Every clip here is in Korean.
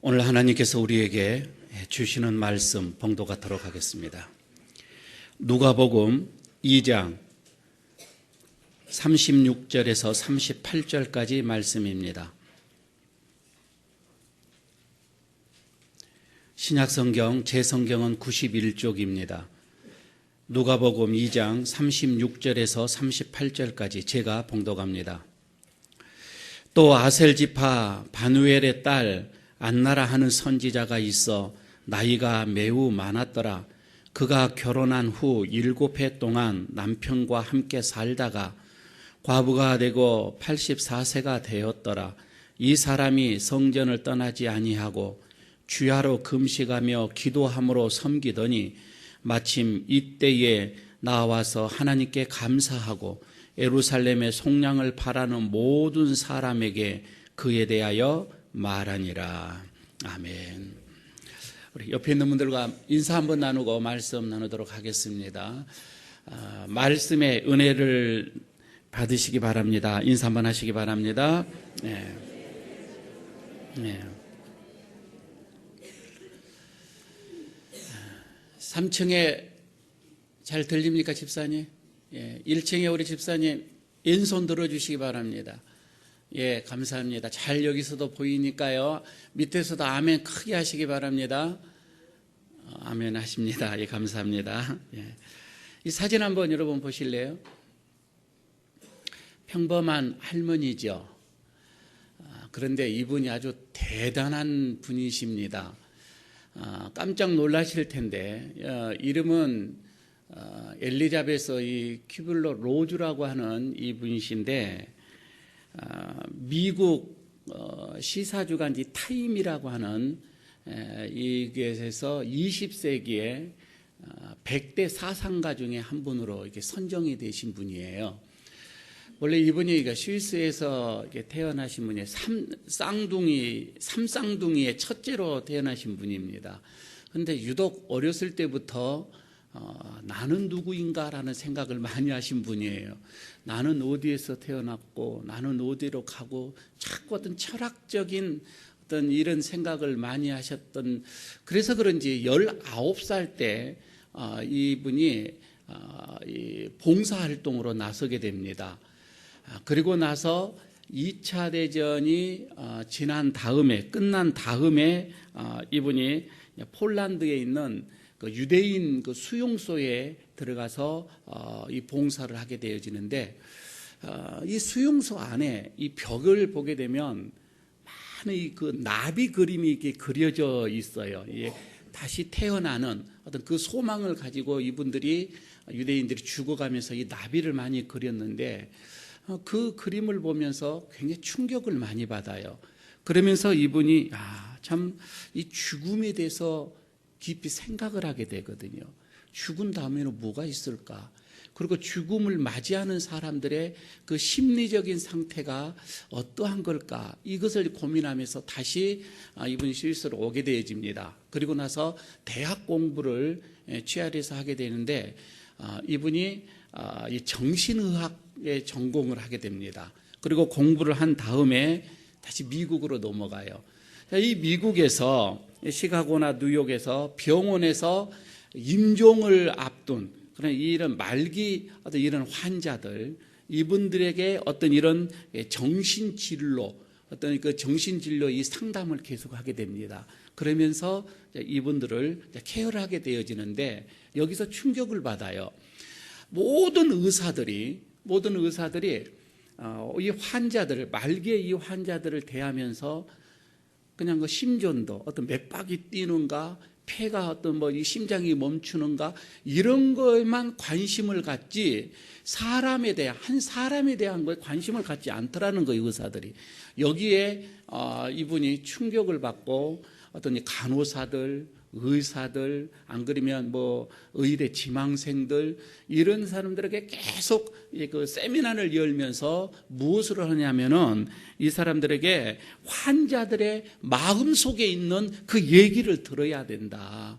오늘 하나님께서 우리에게 주시는 말씀 봉독하도록 하겠습니다. 누가복음 2장 36절에서 38절까지 말씀입니다. 신약성경 제성경은 91쪽입니다. 누가복음 2장 36절에서 38절까지 제가 봉독합니다. 또 아셀지파 바누엘의 딸 안나라 하는 선지자가 있어 나이가 매우 많았더라. 그가 결혼한 후 7해 동안 남편과 함께 살다가 과부가 되고 84세가 되었더라. 이 사람이 성전을 떠나지 아니하고 주야로 금식하며 기도함으로 섬기더니 마침 이때에 나와서 하나님께 감사하고 예루살렘의 속량을 바라는 모든 사람에게 그에 대하여 말하니라. 아멘. 우리 옆에 있는 분들과 인사 한번 나누고 말씀 나누도록 하겠습니다. 말씀의 은혜를 받으시기 바랍니다. 인사 한번 하시기 바랍니다. 네. 네. 3층에 잘 들립니까, 집사님? 예, 1층에 우리 집사님 왼손 들어주시기 바랍니다. 예, 감사합니다. 잘 여기서도 보이니까요. 밑에서도 아멘 크게 하시기 바랍니다. 아멘 하십니다. 예, 감사합니다. 예. 이 사진 한번 여러분 보실래요? 평범한 할머니죠. 그런데 이분이 아주 대단한 분이십니다. 깜짝 놀라실 텐데 이름은 엘리자베스 이 큐블러 로즈라고 하는 이분이신데 미국 시사주간 타임이라고 하는 이것에서 20세기에 100대 사상가 중에 한 분으로 이렇게 선정이 되신 분이에요. 원래 이분이 스위스에서 태어나신 분이 삼쌍둥이의 첫째로 태어나신 분입니다. 그런데 유독 어렸을 때부터 나는 누구인가라는 생각을 많이 하신 분이에요. 나는 어디에서 태어났고 나는 어디로 가고 자꾸 어떤 철학적인 어떤 이런 생각을 많이 하셨던, 그래서 그런지 19살 때 이분이 봉사활동으로 나서게 됩니다. 그리고 나서 2차 대전이 끝난 다음에 이분이 폴란드에 있는 그 유대인 그 수용소에 들어가서 이 봉사를 하게 되어지는데, 이 수용소 안에 이 벽을 보게 되면 많은 그 나비 그림이 이렇게 그려져 있어요. 다시 태어나는 어떤 그 소망을 가지고 이분들이 유대인들이 죽어가면서 이 나비를 많이 그렸는데, 그 그림을 보면서 굉장히 충격을 많이 받아요. 그러면서 이분이 참 이 죽음에 대해서 깊이 생각을 하게 되거든요. 죽은 다음에는 뭐가 있을까? 그리고 죽음을 맞이하는 사람들의 그 심리적인 상태가 어떠한 걸까? 이것을 고민하면서 다시 이분이 스위스로 오게 되어집니다. 그리고 나서 대학 공부를 취하해서 하게 되는데, 이분이 이 정신의학에 전공을 하게 됩니다. 그리고 공부를 한 다음에 다시 미국으로 넘어가요. 이 미국에서 시카고나 뉴욕에서 병원에서 임종을 앞둔 그런 이런 말기 어떤 이런 환자들, 이분들에게 어떤 이런 정신진료, 어떤 그 정신진료 이 상담을 계속하게 됩니다. 그러면서 이분들을 케어를 하게 되어지는데, 여기서 충격을 받아요. 모든 의사들이 이 환자들을, 말기의 이 환자들을 대하면서 그냥 그 심전도 어떤 맥박이 뛰는가, 폐가 어떤 이 심장이 멈추는가, 이런 것만 관심을 갖지 한 사람에 대한 거에 관심을 갖지 않더라는 거예요, 의사들이. 여기에 이분이 충격을 받고 어떤 간호사들, 의사들, 안 그러면 의대 지망생들, 이런 사람들에게 계속 그 세미나를 열면서 무엇을 하냐면은 이 사람들에게 환자들의 마음 속에 있는 그 얘기를 들어야 된다.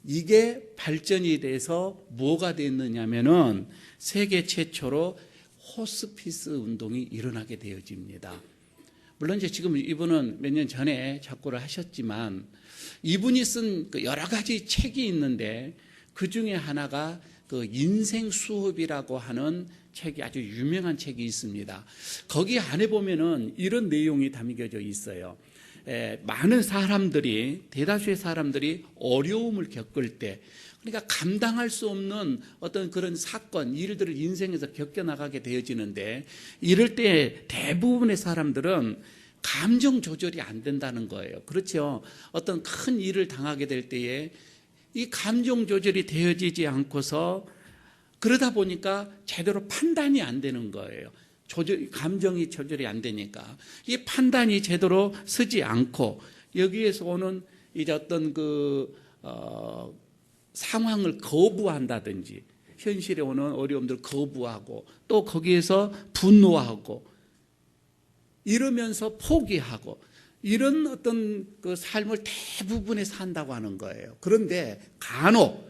이게 발전이 돼서 뭐가 됐느냐면은 세계 최초로 호스피스 운동이 일어나게 되어집니다. 물론 이제 지금 이분은 몇 년 전에 작고를 하셨지만 이분이 쓴 그 여러 가지 책이 있는데 그 중에 하나가 그 인생 수업이라고 하는 책이 아주 유명한 책이 있습니다. 거기 안에 보면은 이런 내용이 담겨져 있어요. 많은 사람들이, 대다수의 사람들이 어려움을 겪을 때, 그러니까 감당할 수 없는 어떤 그런 사건, 일들을 인생에서 겪어나가게 되어지는데, 이럴 때 대부분의 사람들은 감정 조절이 안 된다는 거예요. 그렇죠. 어떤 큰 일을 당하게 될 때에 이 감정 조절이 되어지지 않고서 그러다 보니까 제대로 판단이 안 되는 거예요. 감정이 조절이 안 되니까 이 판단이 제대로 서지 않고 여기에서 오는 이제 어떤 상황을 거부한다든지 현실에 오는 어려움들을 거부하고 또 거기에서 분노하고 이러면서 포기하고 이런 어떤 그 삶을 대부분에 산다고 하는 거예요. 그런데 간혹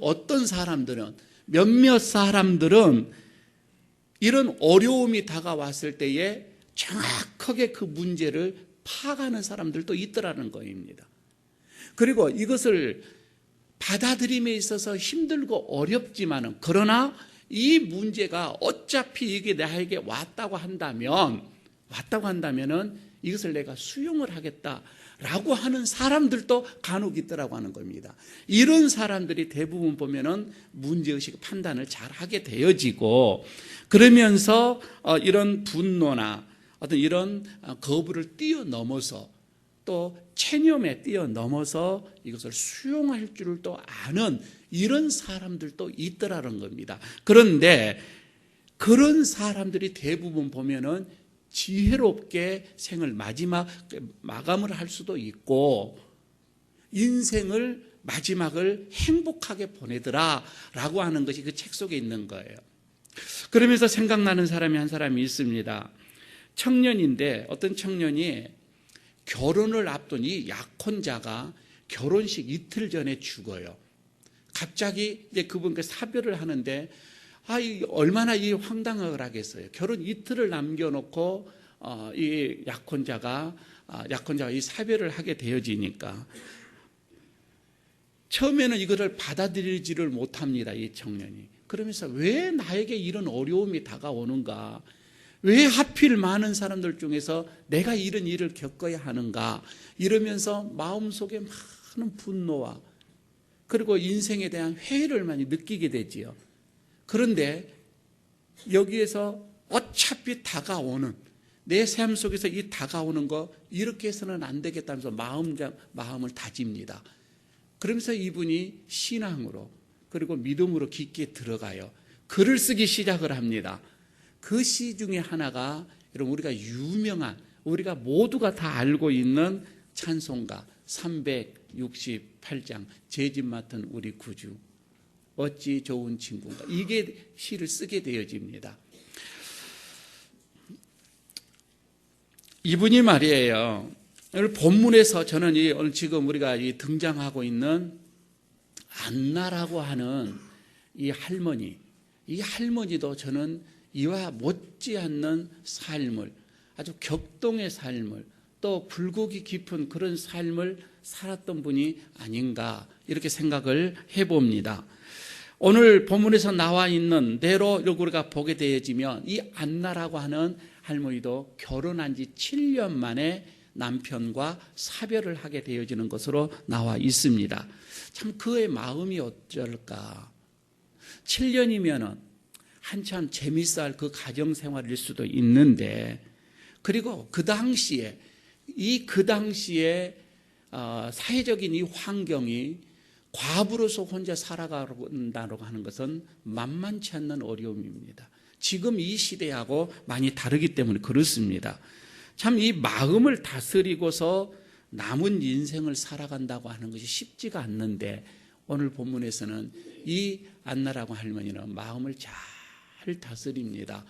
어떤 사람들은, 몇몇 사람들은 이런 어려움이 다가왔을 때에 정확하게 그 문제를 파악하는 사람들도 있더라는 것입니다. 그리고 이것을 받아들임에 있어서 힘들고 어렵지만은, 그러나 이 문제가 어차피 이게 나에게 왔다고 한다면은 이것을 내가 수용을 하겠다라고 하는 사람들도 간혹 있더라고 하는 겁니다. 이런 사람들이 대부분 보면은 문제의식 판단을 잘 하게 되어지고, 그러면서 이런 분노나 어떤 이런 거부를 뛰어넘어서 또 체념에 뛰어넘어서 이것을 수용할 줄을 또 아는 이런 사람들도 있더라는 겁니다. 그런데 그런 사람들이 대부분 보면은 지혜롭게 생을 마감을 할 수도 있고 인생을 마지막을 행복하게 보내더라라고 하는 것이 그 책 속에 있는 거예요. 그러면서 생각나는 사람이 한 사람이 있습니다. 청년인데 어떤 청년이 결혼을 앞둔 이 약혼자가 결혼식 이틀 전에 죽어요. 갑자기 이제 그분과 사별을 하는데 얼마나 이 황당을 하겠어요. 결혼 이틀을 남겨놓고 이 약혼자가 이 사별을 하게 되어지니까 처음에는 이거를 받아들이지를 못합니다. 이 청년이. 그러면서 왜 나에게 이런 어려움이 다가오는가? 왜 하필 많은 사람들 중에서 내가 이런 일을 겪어야 하는가? 이러면서 마음속에 많은 분노와 그리고 인생에 대한 회의를 많이 느끼게 되지요. 그런데 여기에서 어차피 다가오는 내 삶 속에서 이 다가오는 거 이렇게 해서는 안 되겠다면서 마음을 다집니다. 그러면서 이분이 신앙으로 그리고 믿음으로 깊게 들어가요. 글을 쓰기 시작을 합니다. 그 시 중에 하나가 여러분 우리가 유명한, 우리가 모두가 다 알고 있는 찬송가 368장 제 집 맡은 우리 구주 어찌 좋은 친구인가, 이게 시를 쓰게 되어집니다. 이분이 말이에요, 오늘 본문에서 저는 오늘 지금 우리가 등장하고 있는 안나라고 하는 이 할머니도 저는 이와 못지않는 삶을, 아주 격동의 삶을, 또 굴곡이 깊은 그런 삶을 살았던 분이 아닌가 이렇게 생각을 해봅니다. 오늘 본문에서 나와 있는 대로 우리가 보게 되어지면 이 안나라고 하는 할머니도 결혼한 지 7년 만에 남편과 사별을 하게 되어지는 것으로 나와 있습니다. 참 그의 마음이 어쩔까. 7년이면은 한참 재밌어할 그 가정생활일 수도 있는데, 그리고 그 당시에 사회적인 이 환경이 과부로서 혼자 살아간다고 하는 것은 만만치 않는 어려움입니다. 지금 이 시대하고 많이 다르기 때문에 그렇습니다. 참 이 마음을 다스리고서 남은 인생을 살아간다고 하는 것이 쉽지가 않는데, 오늘 본문에서는 이 안나라고 할머니는 마음을 잘 다스립니다.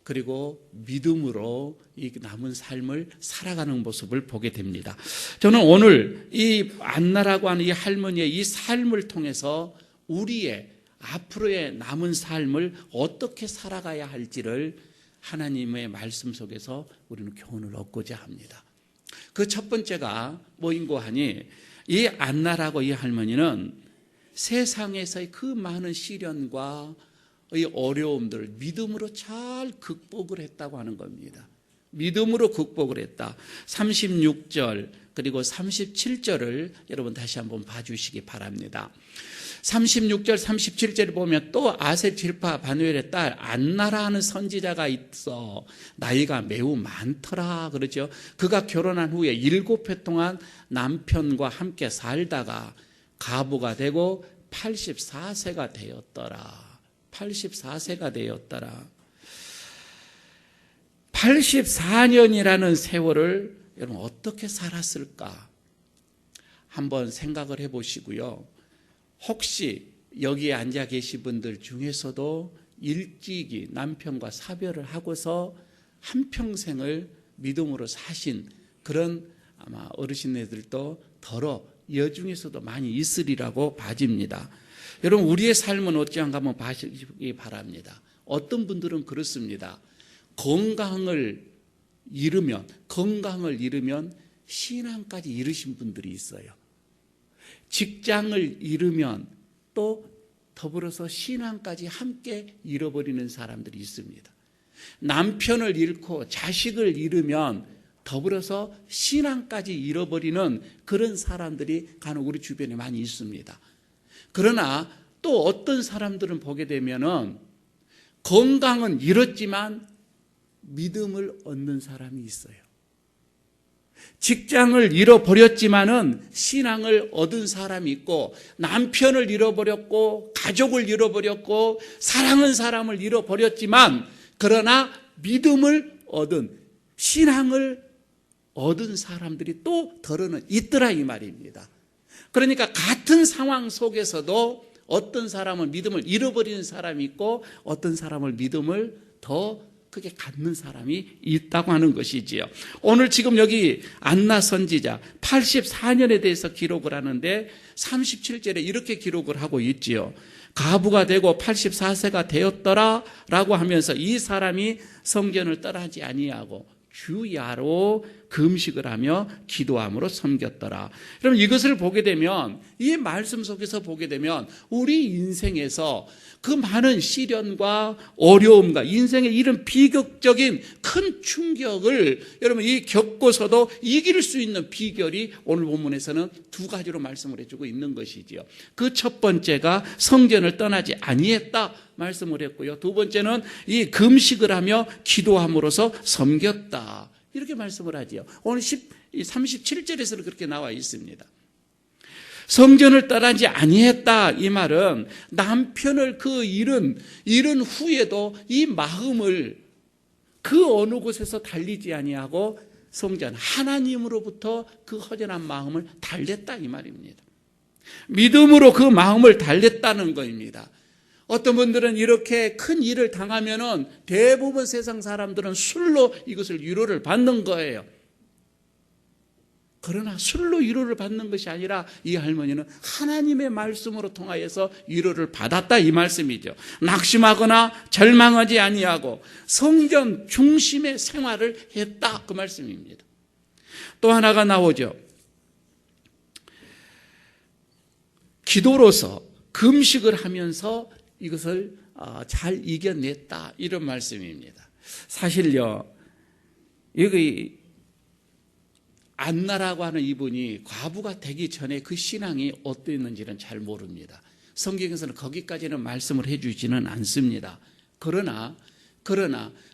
그리고 믿음으로 이 남은 삶을 살아가는 모습을 보게 됩니다. 저는 오늘 이 안나라고 하는 이 할머니의 이 삶을 통해서 우리의 앞으로의 남은 삶을 어떻게 살아가야 할지를 하나님의 말씀 속에서 우리는 교훈을 얻고자 합니다. 그 첫 번째가 뭐인고 하니, 이 안나라고 이 할머니는 세상에서의 그 많은 시련과 이 어려움들을 믿음으로 잘 극복을 했다고 하는 겁니다. 믿음으로 극복을 했다. 36절 그리고 37절을 여러분 다시 한번 봐주시기 바랍니다. 36절 37절을 보면 또 아셀 지르파 바누엘의 딸 안나라 하는 선지자가 있어 나이가 매우 많더라 그러죠. 그가 결혼한 후에 7해 동안 남편과 함께 살다가 가부가 되고 84세가 되었더라. 84세가 되었더라. 84년이라는 세월을 여러분 어떻게 살았을까? 한번 생각을 해보시고요. 혹시 여기에 앉아 계신 분들 중에서도 일찍이 남편과 사별을 하고서 한평생을 믿음으로 사신 그런 아마 어르신네들도 더러 여중에서도 많이 있으리라고 봐집니다. 여러분 우리의 삶은 어찌한가 한번 봐주시기 바랍니다. 어떤 분들은 그렇습니다. 건강을 잃으면 신앙까지 잃으신 분들이 있어요. 직장을 잃으면 또 더불어서 신앙까지 함께 잃어버리는 사람들이 있습니다. 남편을 잃고 자식을 잃으면 더불어서 신앙까지 잃어버리는 그런 사람들이 간혹 우리 주변에 많이 있습니다. 그러나 또 어떤 사람들은 보게 되면은 건강은 잃었지만 믿음을 얻는 사람이 있어요. 직장을 잃어버렸지만은 신앙을 얻은 사람이 있고, 남편을 잃어버렸고, 가족을 잃어버렸고, 사랑하는 사람을 잃어버렸지만, 그러나 믿음을 얻은, 신앙을 얻은 사람들이 또 더러는 있더라 이 말입니다. 그러니까 같은 상황 속에서도 어떤 사람은 믿음을 잃어버리는 사람이 있고, 어떤 사람은 믿음을 더 크게 갖는 사람이 있다고 하는 것이지요. 오늘 지금 여기 안나 선지자 84년에 대해서 기록을 하는데 37절에 이렇게 기록을 하고 있지요. 가부가 되고 84세가 되었더라 라고 하면서 이 사람이 성전을 떠나지 아니하고 주야로 금식을 하며 기도함으로 섬겼더라. 그럼 이것을 보게 되면, 이 말씀 속에서 보게 되면 우리 인생에서 그 많은 시련과 어려움과 인생의 이런 비극적인 큰 충격을 여러분 이 겪고서도 이길 수 있는 비결이 오늘 본문에서는 두 가지로 말씀을 해주고 있는 것이지요. 그 첫 번째가 성전을 떠나지 아니했다 말씀을 했고요. 두 번째는 이 금식을 하며 기도함으로써 섬겼다 이렇게 말씀을 하지요. 오늘 37절에서는 그렇게 나와 있습니다. 성전을 떠나지 아니했다 이 말은 남편을 그 잃은 후에도 이 마음을 그 어느 곳에서 달리지 아니하고 성전 하나님으로부터 그 허전한 마음을 달랬다 이 말입니다. 믿음으로 그 마음을 달랬다는 것입니다. 어떤 분들은 이렇게 큰 일을 당하면은 대부분 세상 사람들은 술로 이것을 위로를 받는 거예요. 그러나 술로 위로를 받는 것이 아니라 이 할머니는 하나님의 말씀으로 통하여서 위로를 받았다 이 말씀이죠. 낙심하거나 절망하지 아니하고 성전 중심의 생활을 했다 그 말씀입니다. 또 하나가 나오죠. 기도로서 금식을 하면서 이것을 잘 이겨냈다 이런 말씀입니다. 사실요 여기 안나라고 하는 이분이 과부가 되기 전에 그 신앙이 어땠는지는 잘 모릅니다. 성경에서는 거기까지는 말씀을 해주지는 않습니다. 그러나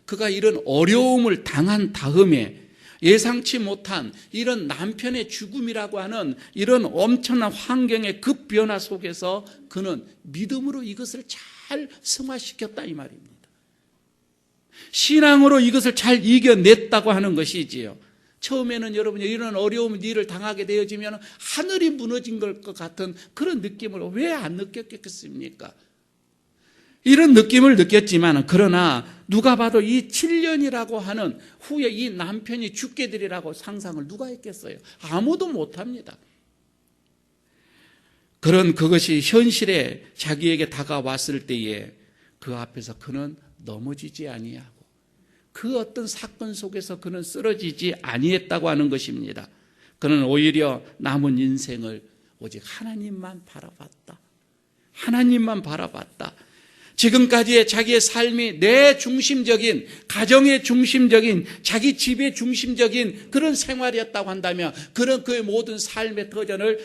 그가 이런 어려움을 당한 다음에 예상치 못한 이런 남편의 죽음이라고 하는 이런 엄청난 환경의 급변화 속에서 그는 믿음으로 이것을 잘 승화시켰다 이 말입니다. 신앙으로 이것을 잘 이겨냈다고 하는 것이지요. 처음에는 여러분이 이런 어려운 일을 당하게 되어지면 하늘이 무너진 것 같은 그런 느낌을 왜 안 느꼈겠습니까? 이런 느낌을 느꼈지만 그러나 누가 봐도 이 7년이라고 하는 후에 이 남편이 죽게 되리라고 상상을 누가 했겠어요? 아무도 못합니다. 그것이 현실에 자기에게 다가왔을 때에 그 앞에서 그는 넘어지지 아니하고 그 어떤 사건 속에서 그는 쓰러지지 아니했다고 하는 것입니다. 그는 오히려 남은 인생을 오직 하나님만 바라봤다. 하나님만 바라봤다. 지금까지의 자기의 삶이 내 중심적인, 가정의 중심적인, 자기 집의 중심적인 그런 생활이었다고 한다면 그런 그의 모든 삶의 터전을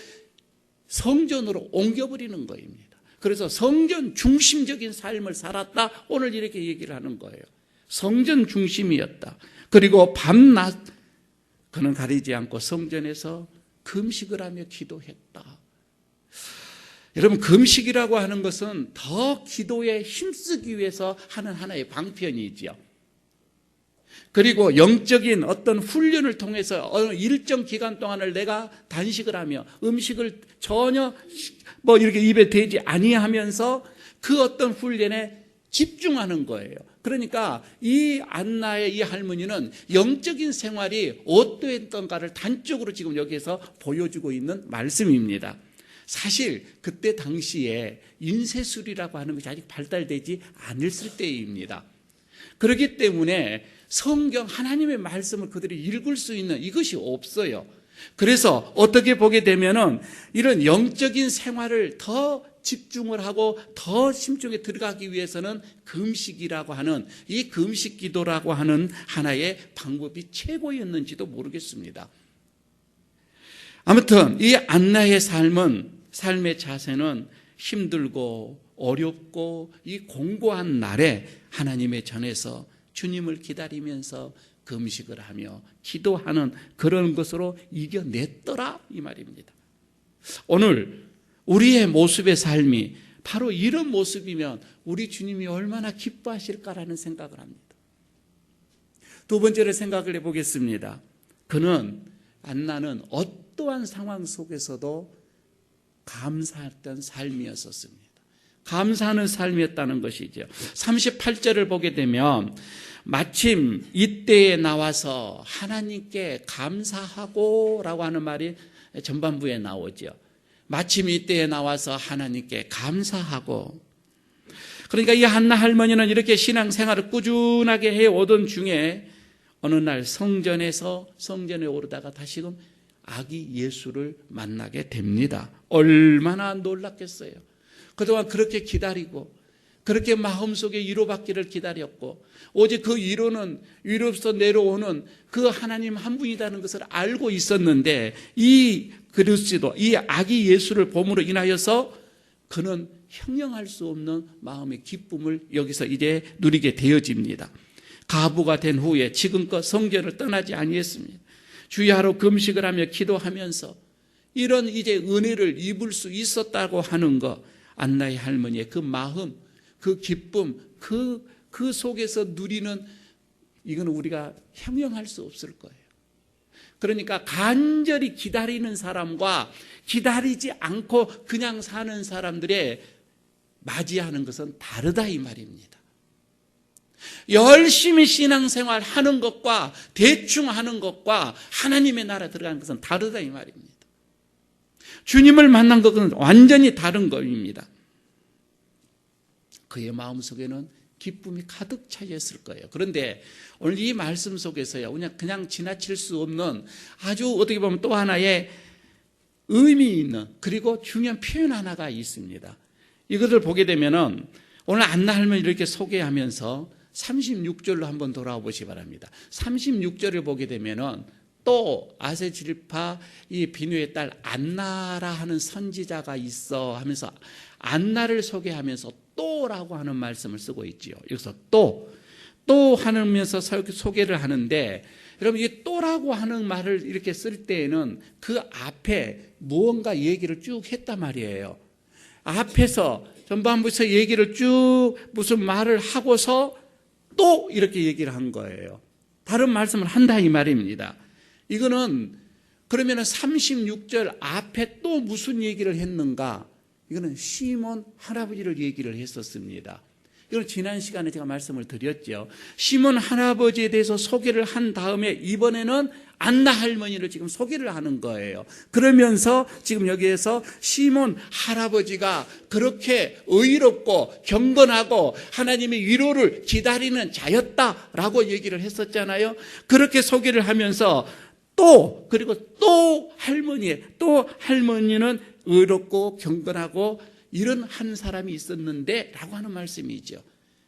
성전으로 옮겨버리는 것입니다. 그래서 성전 중심적인 삶을 살았다. 오늘 이렇게 얘기를 하는 거예요. 성전 중심이었다. 그리고 밤낮 그는 가리지 않고 성전에서 금식을 하며 기도했다. 여러분, 금식이라고 하는 것은 더 기도에 힘쓰기 위해서 하는 하나의 방편이지요. 그리고 영적인 어떤 훈련을 통해서 어느 일정 기간 동안을 내가 단식을 하며 음식을 전혀 이렇게 입에 대지 아니하면서 그 어떤 훈련에 집중하는 거예요. 그러니까 이 안나의 이 할머니는 영적인 생활이 어떠했던가를 단적으로 지금 여기에서 보여주고 있는 말씀입니다. 사실 그때 당시에 인쇄술이라고 하는 것이 아직 발달되지 않았을 때입니다. 그렇기 때문에 성경 하나님의 말씀을 그들이 읽을 수 있는 이것이 없어요. 그래서 어떻게 보게 되면은 이런 영적인 생활을 더 집중을 하고 더 심중에 들어가기 위해서는 금식이라고 하는 이 금식 기도라고 하는 하나의 방법이 최고였는지도 모르겠습니다. 아무튼 이 안나의 삶의 자세는 힘들고 어렵고 이 공고한 날에 하나님의 전에서 주님을 기다리면서 금식을 하며 기도하는 그런 것으로 이겨냈더라 이 말입니다. 오늘 우리의 모습의 삶이 바로 이런 모습이면 우리 주님이 얼마나 기뻐하실까라는 생각을 합니다. 두 번째로 생각을 해보겠습니다. 안나는 어떠한 상황 속에서도 감사했던 삶이었었습니다. 감사하는 삶이었다는 것이죠. 38절을 보게 되면 마침 이때에 나와서 하나님께 감사하고 라고 하는 말이 전반부에 나오죠. 마침 이때에 나와서 하나님께 감사하고. 그러니까 이 한나 할머니는 이렇게 신앙생활을 꾸준하게 해오던 중에 어느 날 성전에 오르다가 다시금 아기 예수를 만나게 됩니다. 얼마나 놀랐겠어요. 그동안 그렇게 기다리고 그렇게 마음속에 위로받기를 기다렸고 오직 그 위로로서 내려오는 그 하나님 한 분이라는 것을 알고 있었는데 이 그리스도, 이 아기 예수를 봄으로 인하여서 그는 형용할 수 없는 마음의 기쁨을 여기서 이제 누리게 되어집니다. 가부가 된 후에 지금껏 성전을 떠나지 아니했습니다. 주야로 금식을 하며 기도하면서 이런 이제 은혜를 입을 수 있었다고 하는 것, 안나의 할머니의 그 마음, 그 기쁨, 그 속에서 누리는 이건 우리가 형용할 수 없을 거예요. 그러니까 간절히 기다리는 사람과 기다리지 않고 그냥 사는 사람들의 맞이하는 것은 다르다 이 말입니다. 열심히 신앙생활 하는 것과 대충 하는 것과 하나님의 나라에 들어가는 것은 다르다 이 말입니다. 주님을 만난 것은 완전히 다른 것입니다. 그의 마음속에는 기쁨이 가득 차 있을 거예요. 그런데 오늘 이 말씀 속에서요, 그냥 지나칠 수 없는 아주 어떻게 보면 또 하나의 의미 있는 그리고 중요한 표현 하나가 있습니다. 이것을 보게 되면은 오늘 안나 할머니를 이렇게 소개하면서 36절로 한번 돌아와 보시기 바랍니다. 36절을 보게 되면은 또 아세질파 이 비누의 딸 안나라 하는 선지자가 있어 하면서 안나를 소개하면서 또라고 하는 말씀을 쓰고 있지요. 여기서 또 하면서 소개를 하는데 여러분 이 또라고 하는 말을 이렇게 쓸 때에는 그 앞에 무언가 얘기를 쭉 했단 말이에요. 앞에서 전반부에서 얘기를 쭉 무슨 말을 하고서 또 이렇게 얘기를 한 거예요. 다른 말씀을 한다 이 말입니다. 이거는 그러면 36절 앞에 또 무슨 얘기를 했는가? 이거는 시몬 할아버지를 얘기를 했었습니다. 이건 지난 시간에 제가 말씀을 드렸죠. 시몬 할아버지에 대해서 소개를 한 다음에 이번에는 안나 할머니를 지금 소개를 하는 거예요. 그러면서 지금 여기에서 시몬 할아버지가 그렇게 의롭고 경건하고 하나님의 위로를 기다리는 자였다라고 얘기를 했었잖아요. 그렇게 소개를 하면서 그리고 또 할머니는 의롭고 경건하고 이런 한 사람이 있었는데 라고 하는 말씀이죠.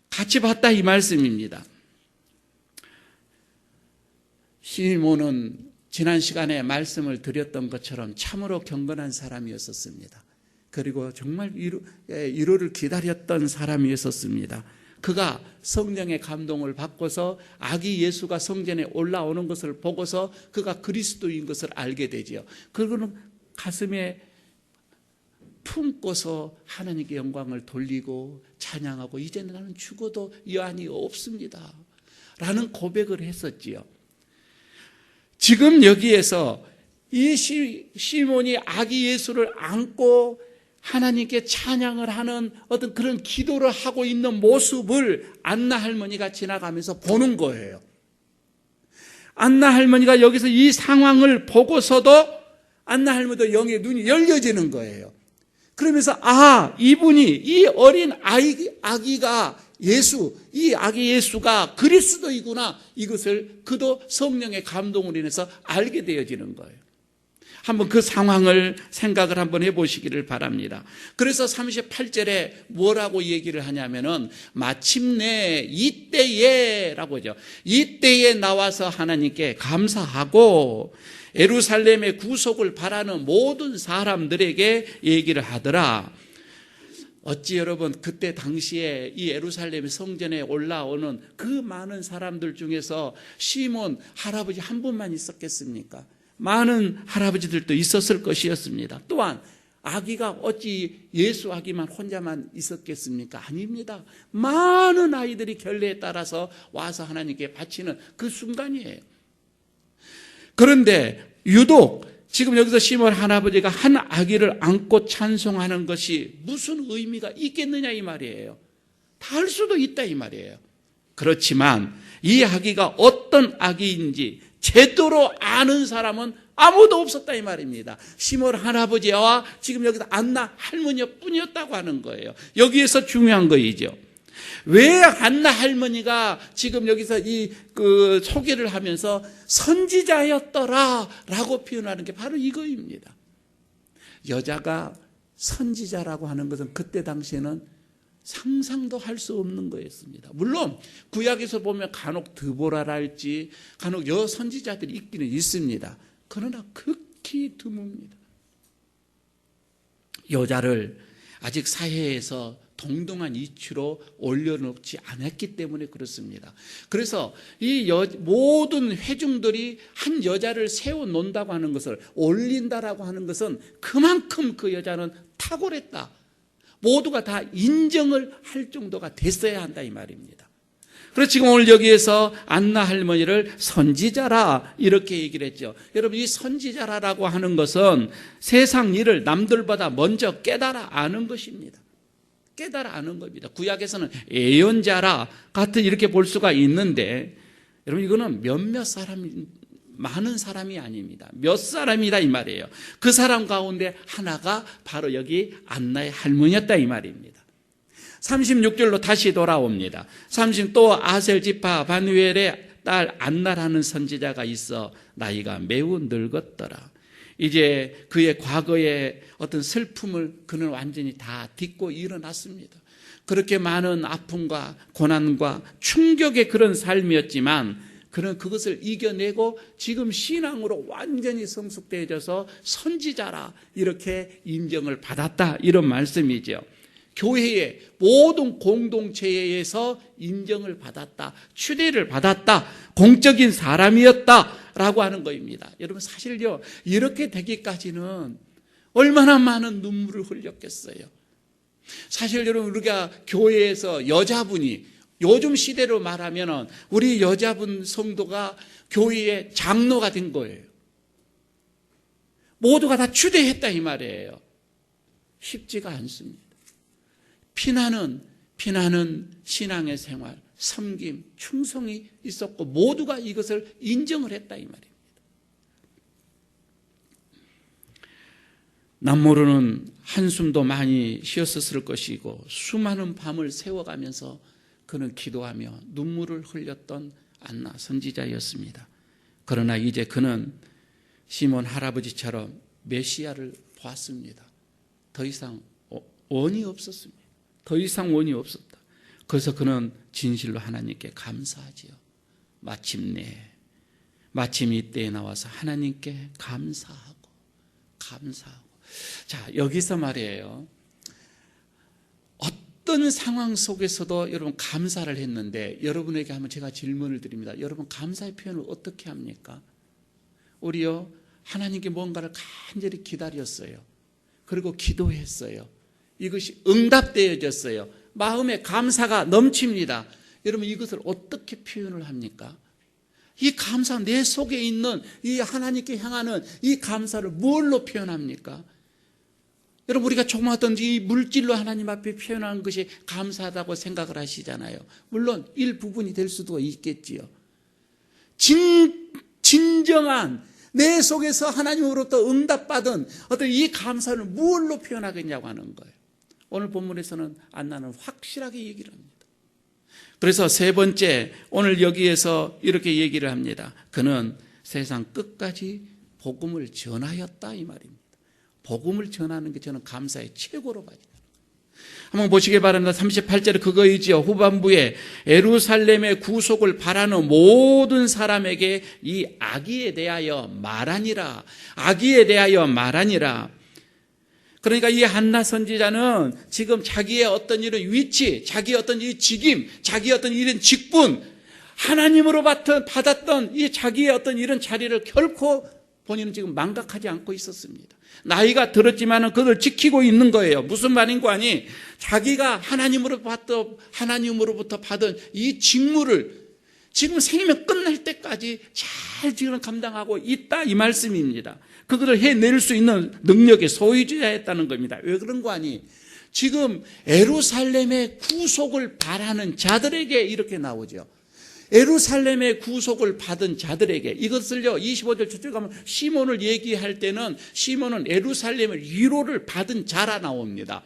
같이 봤다 이 말씀입니다. 시몬은 지난 시간에 말씀을 드렸던 것처럼 참으로 경건한 사람이었습니다. 그리고 정말 위로를 기다렸던 사람이었습니다. 그가 성령의 감동을 받고서 아기 예수가 성전에 올라오는 것을 보고서 그가 그리스도인 것을 알게 되죠. 그리고는 가슴에 품고서 하나님께 영광을 돌리고 찬양하고 이제는 나는 죽어도 여한이 없습니다 라는 고백을 했었지요. 지금 여기에서 이 시몬이 아기 예수를 안고 하나님께 찬양을 하는 어떤 그런 기도를 하고 있는 모습을 안나 할머니가 지나가면서 보는 거예요. 안나 할머니가 여기서 이 상황을 보고서도 안나 할머니도 영의 눈이 열려지는 거예요. 그러면서 이분이 이 어린 아기가 이 아기 예수가 그리스도이구나, 이것을 그도 성령의 감동으로 인해서 알게 되어지는 거예요. 한번 그 상황을 생각을 한번 해보시기를 바랍니다. 그래서 38절에 뭐라고 얘기를 하냐면은 마침내 이때에 라고 하죠. 이때에 나와서 하나님께 감사하고 예루살렘의 구속을 바라는 모든 사람들에게 얘기를 하더라. 어찌 여러분 그때 당시에 이 예루살렘 성전에 올라오는 그 많은 사람들 중에서 시몬 할아버지 한 분만 있었겠습니까? 많은 할아버지들도 있었을 것이었습니다. 또한 아기가 어찌 예수 아기만 혼자만 있었겠습니까? 아닙니다. 많은 아이들이 결례에 따라서 와서 하나님께 바치는 그 순간이에요. 그런데 유독 지금 여기서 시몬 할아버지가 한 아기를 안고 찬송하는 것이 무슨 의미가 있겠느냐 이 말이에요. 다 할 수도 있다 이 말이에요. 그렇지만 이 아기가 어떤 아기인지 제대로 아는 사람은 아무도 없었다 이 말입니다. 시몬 할아버지와 지금 여기서 안나 할머니뿐이었다고 하는 거예요. 여기에서 중요한 거이죠. 왜 안나 할머니가 지금 여기서 그 소개를 하면서 선지자였더라라고 표현하는 게 바로 이거입니다. 여자가 선지자라고 하는 것은 그때 당시에는 상상도 할 수 없는 거였습니다. 물론 구약에서 보면 간혹 드보라랄지 간혹 여선지자들이 있기는 있습니다. 그러나 극히 드뭅니다. 여자를 아직 사회에서 동등한 이치로 올려놓지 않았기 때문에 그렇습니다. 그래서 이 모든 회중들이 한 여자를 세워놓는다고 하는 것을, 올린다라고 하는 것은 그만큼 그 여자는 탁월했다, 모두가 다 인정을 할 정도가 됐어야 한다 이 말입니다. 그래서 지금 오늘 여기에서 안나 할머니를 선지자라 이렇게 얘기를 했죠. 여러분, 이 선지자라고 하는 것은 세상 일을 남들보다 먼저 깨달아 아는 것입니다. 깨달아 아는 겁니다. 구약에서는 예언자라 같은 이렇게 볼 수가 있는데, 여러분 이거는 몇몇 사람이, 많은 사람이 아닙니다. 몇 사람이다 이 말이에요. 그 사람 가운데 하나가 바로 여기 안나의 할머니였다 이 말입니다. 36절로 다시 돌아옵니다. 또 아셀 지파 바누엘의 딸 안나라는 선지자가 있어 나이가 매우 늙었더라. 이제 그의 과거의 어떤 슬픔을 그는 완전히 다 딛고 일어났습니다. 그렇게 많은 아픔과 고난과 충격의 그런 삶이었지만 그는 그것을 이겨내고 지금 신앙으로 완전히 성숙되어져서 선지자라 이렇게 인정을 받았다, 이런 말씀이죠. 교회의 모든 공동체에서 인정을 받았다, 추대를 받았다, 공적인 사람이었다라고 하는 것입니다. 여러분 사실요, 이렇게 되기까지는 얼마나 많은 눈물을 흘렸겠어요. 사실 여러분, 우리가 교회에서 여자분이, 요즘 시대로 말하면 우리 여자분 성도가 교회의 장로가 된 거예요. 모두가 다 추대했다 이 말이에요. 쉽지가 않습니다. 피나는 피나는 신앙의 생활, 섬김, 충성이 있었고 모두가 이것을 인정을 했다 이 말입니다. 남모르는 한숨도 많이 쉬었을 것이고 수많은 밤을 세워가면서 그는 기도하며 눈물을 흘렸던 안나 선지자였습니다. 그러나 이제 그는 시몬 할아버지처럼 메시아를 보았습니다. 더 이상 원이 없었습니다. 더 이상 원이 없었다. 그래서 그는 진실로 하나님께 감사하지요. 마침 이때에 나와서 하나님께 감사하고. 자, 여기서 말이에요. 어떤 상황 속에서도 여러분 감사를 했는데 여러분에게 한번 제가 질문을 드립니다. 여러분 감사의 표현을 어떻게 합니까? 우리요 하나님께 뭔가를 간절히 기다렸어요. 그리고 기도했어요. 이것이 응답되어졌어요. 마음에 감사가 넘칩니다. 여러분 이것을 어떻게 표현을 합니까? 이 감사, 내 속에 있는 이 하나님께 향하는 이 감사를 뭘로 표현합니까? 여러분 우리가 조그마하든지 이 물질로 하나님 앞에 표현하는 것이 감사하다고 생각을 하시잖아요. 물론 일부분이 될 수도 있겠지요. 진정한 내 속에서 하나님으로부터 응답받은 어떤 이 감사를 무엇로 표현하겠냐고 하는 거예요. 오늘 본문에서는 안나는 확실하게 얘기를 합니다. 그래서 세 번째, 오늘 여기에서 이렇게 얘기를 합니다. 그는 세상 끝까지 복음을 전하였다 이 말입니다. 복음을 전하는 게 저는 감사의 최고로 봐요. 한번 보시기 바랍니다. 38절에 그거이지요. 후반부에 예루살렘의 구속을 바라는 모든 사람에게 이 악의에 대하여 말하니라. 악의에 대하여 말하니라. 그러니까 이 한나 선지자는 지금 자기의 어떤 이런 위치, 자기의 어떤 이 직임, 자기의 어떤 이런 직분, 하나님으로 받았던 이 자기의 어떤 이런 자리를 결코 본인은 지금 망각하지 않고 있었습니다. 나이가 들었지만은 그걸 지키고 있는 거예요. 무슨 말인고 하니 자기가 하나님으로부터 받은 이 직무를 지금 생명 끝날 때까지 잘 지금 감당하고 있다 이 말씀입니다. 그것을 해낼 수 있는 능력의 소유자였다는 겁니다. 왜 그런 거 아니? 지금 예루살렘의 구속을 바라는 자들에게 이렇게 나오죠. 예루살렘의 구속을 받은 자들에게 이것을요 25절 저쪽 가면 시몬을 얘기할 때는 시몬은 예루살렘의 위로를 받은 자라 나옵니다.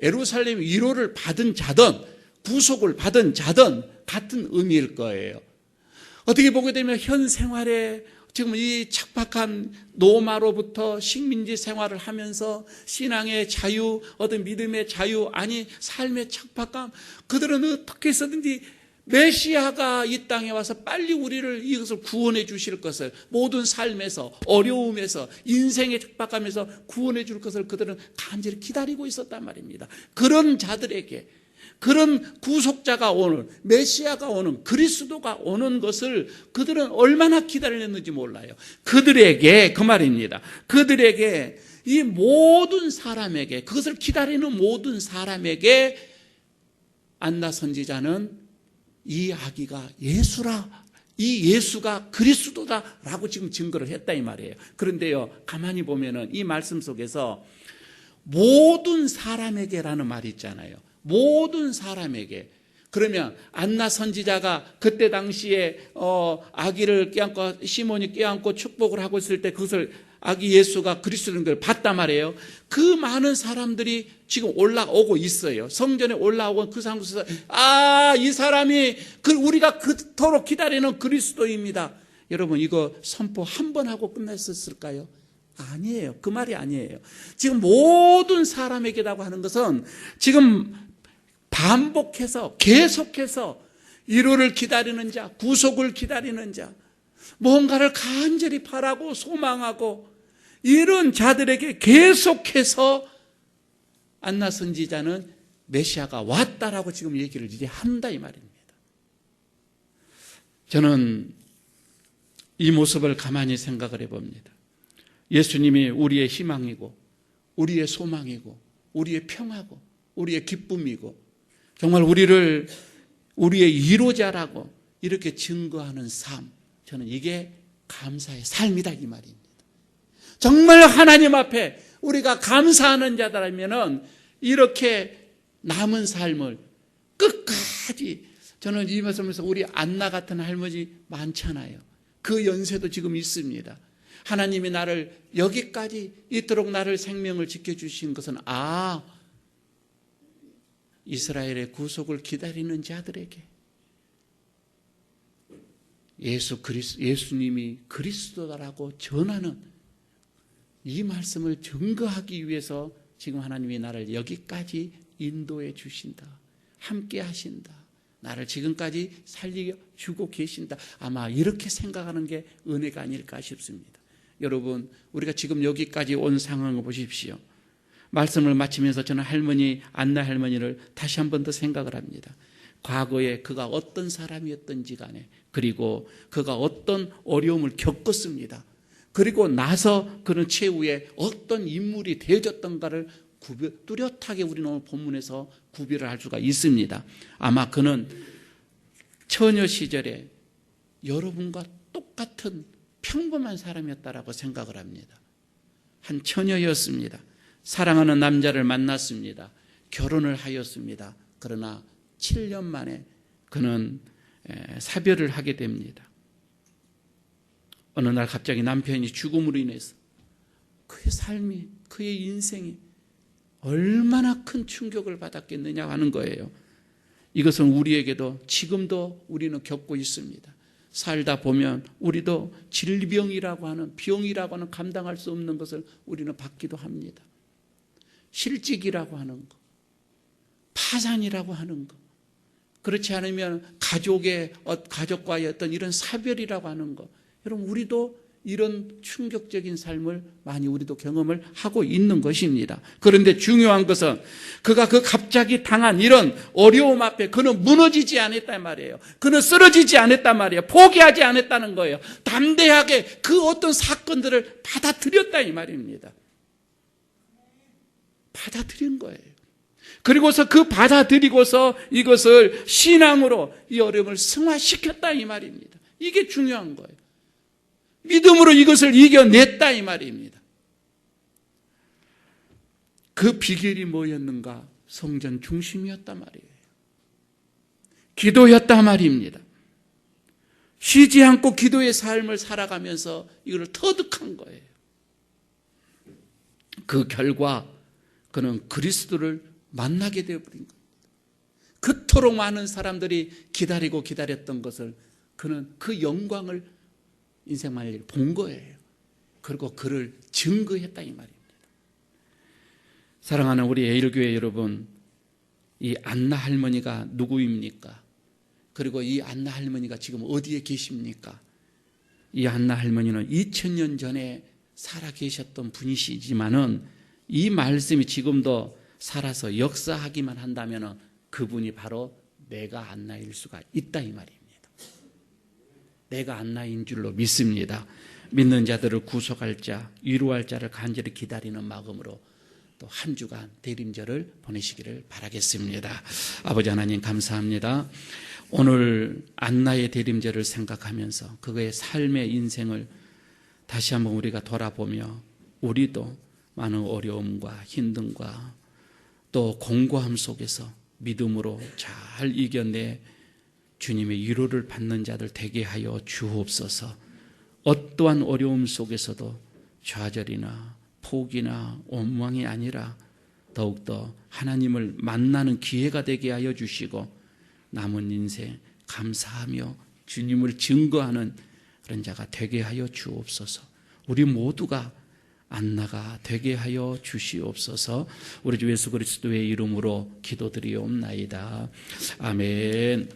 예루살렘 위로를 받은 자든 구속을 받은 자든 같은 의미일 거예요. 어떻게 보게 되면 현 생활에 지금 이 척박한 노마로부터 식민지 생활을 하면서 신앙의 자유, 어떤 믿음의 자유, 아니 삶의 척박함, 그들은 어떻게 해서든지 메시아가 이 땅에 와서 빨리 우리를 이것을 구원해 주실 것을 모든 삶에서 어려움에서 인생의 척박함에서 구원해 줄 것을 그들은 간절히 기다리고 있었단 말입니다. 그런 자들에게 그런 구속자가 오는 메시아가 오는 그리스도가 오는 것을 그들은 얼마나 기다렸는지 몰라요. 그들에게 그 말입니다. 그들에게 이 모든 사람에게 그것을 기다리는 모든 사람에게 안나 선지자는 이 아기가 예수라, 이 예수가 그리스도다라고 지금 증거를 했다 이 말이에요. 그런데요 가만히 보면은 이 말씀 속에서 모든 사람에게라는 말이 있잖아요. 모든 사람에게. 그러면 안나 선지자가 그때 당시에 아기를 껴안고 시몬이 껴안고 축복을 하고 있을 때 그것을 아기 예수가 그리스도인 걸 봤단 말이에요. 그 많은 사람들이 지금 올라오고 있어요. 성전에 올라오고 그 상황에서 이 사람이 우리가 그토록 기다리는 그리스도입니다. 여러분 이거 선포 한 번 하고 끝냈었을까요? 아니에요. 그 말이 아니에요. 지금 모든 사람에게라고 하는 것은 지금 반복해서 계속해서 위로를 기다리는 자, 구속을 기다리는 자, 뭔가를 간절히 바라고 소망하고 이런 자들에게 계속해서 안나 선지자는 메시아가 왔다라고 지금 얘기를 이제 한다 이 말입니다. 저는 이 모습을 가만히 생각을 해봅니다. 예수님이 우리의 희망이고 우리의 소망이고 우리의 평화고 우리의 기쁨이고 정말 우리를 우리의 위로자라고 이렇게 증거하는 삶, 저는 이게 감사의 삶이다 이 말입니다. 정말 하나님 앞에 우리가 감사하는 자들이면은 이렇게 남은 삶을 끝까지, 저는 이 말씀에서 우리 안나 같은 할머니 많잖아요. 그 연세도 지금 있습니다. 하나님이 나를 여기까지 있도록 나를 생명을 지켜주신 것은 이스라엘의 구속을 기다리는 자들에게 예수님이 그리스도다라고 전하는 이 말씀을 증거하기 위해서 지금 하나님이 나를 여기까지 인도해 주신다. 함께 하신다. 나를 지금까지 살려주고 계신다. 아마 이렇게 생각하는 게 은혜가 아닐까 싶습니다. 여러분, 우리가 지금 여기까지 온 상황을 보십시오. 말씀을 마치면서 저는 안나 할머니를 다시 한 번 더 생각을 합니다. 과거에 그가 어떤 사람이었던지 간에, 그리고 그가 어떤 어려움을 겪었습니다. 그리고 나서 그는 최후에 어떤 인물이 되어졌던가를 뚜렷하게 우리는 오늘 본문에서 구별을 할 수가 있습니다. 아마 그는 처녀 시절에 여러분과 똑같은 평범한 사람이었다라고 생각을 합니다. 한 처녀였습니다. 사랑하는 남자를 만났습니다. 결혼을 하였습니다. 그러나 7년 만에 그는 사별을 하게 됩니다. 어느 날 갑자기 남편이 죽음으로 인해서 그의 삶이, 그의 인생이 얼마나 큰 충격을 받았겠느냐 하는 거예요. 이것은 우리에게도 지금도 우리는 겪고 있습니다. 살다 보면 우리도 질병이라고 하는, 병이라고 하는 감당할 수 없는 것을 우리는 받기도 합니다. 실직이라고 하는 것, 파산이라고 하는 것, 그렇지 않으면 가족과의 어떤 이런 사별이라고 하는 것, 여러분 우리도 이런 충격적인 삶을 많이 우리도 경험을 하고 있는 것입니다. 그런데 중요한 것은 그가 그 갑자기 당한 이런 어려움 앞에 그는 무너지지 않았단 말이에요. 그는 쓰러지지 않았단 말이에요. 포기하지 않았다는 거예요. 담대하게 그 어떤 사건들을 받아들였다 이 말입니다. 받아들인 거예요. 그리고서 그 받아들이고서 이것을 신앙으로 이 어려움을 승화시켰다 이 말입니다. 이게 중요한 거예요. 믿음으로 이것을 이겨냈다 이 말입니다. 그 비결이 뭐였는가? 성전 중심이었단 말이에요. 기도였단 말입니다. 쉬지 않고 기도의 삶을 살아가면서 이걸 터득한 거예요. 그 결과 그는 그리스도를 만나게 되어버린 겁니다. 그토록 많은 사람들이 기다렸던 것을 그는 그 영광을 인생 말일 본 거예요. 그리고 그를 증거했다 이 말입니다. 사랑하는 우리 에일교회 여러분, 이 안나 할머니가 누구입니까? 그리고 이 안나 할머니가 지금 어디에 계십니까? 이 안나 할머니는 2000년 전에 살아 계셨던 분이시지만은 이 말씀이 지금도 살아서 역사하기만 한다면 그분이 바로 내가 안나일 수가 있다 이 말입니다. 내가 안나인 줄로 믿습니다. 믿는 자들을 구속할 자, 위로할 자를 간절히 기다리는 마음으로 또 한 주간 대림절을 보내시기를 바라겠습니다. 아버지 하나님 감사합니다. 오늘 안나의 대림절을 생각하면서 그의 삶의 인생을 다시 한번 우리가 돌아보며 우리도 많은 어려움과 힘듦과 또 공고함 속에서 믿음으로 잘 이겨내 주님의 위로를 받는 자들 되게 하여 주옵소서. 어떠한 어려움 속에서도 좌절이나 포기나 원망이 아니라 더욱더 하나님을 만나는 기회가 되게 하여 주시고 남은 인생 감사하며 주님을 증거하는 그런 자가 되게 하여 주옵소서. 우리 모두가 안나가 되게 하여 주시옵소서. 우리 주 예수 그리스도의 이름으로 기도드리옵나이다. 아멘.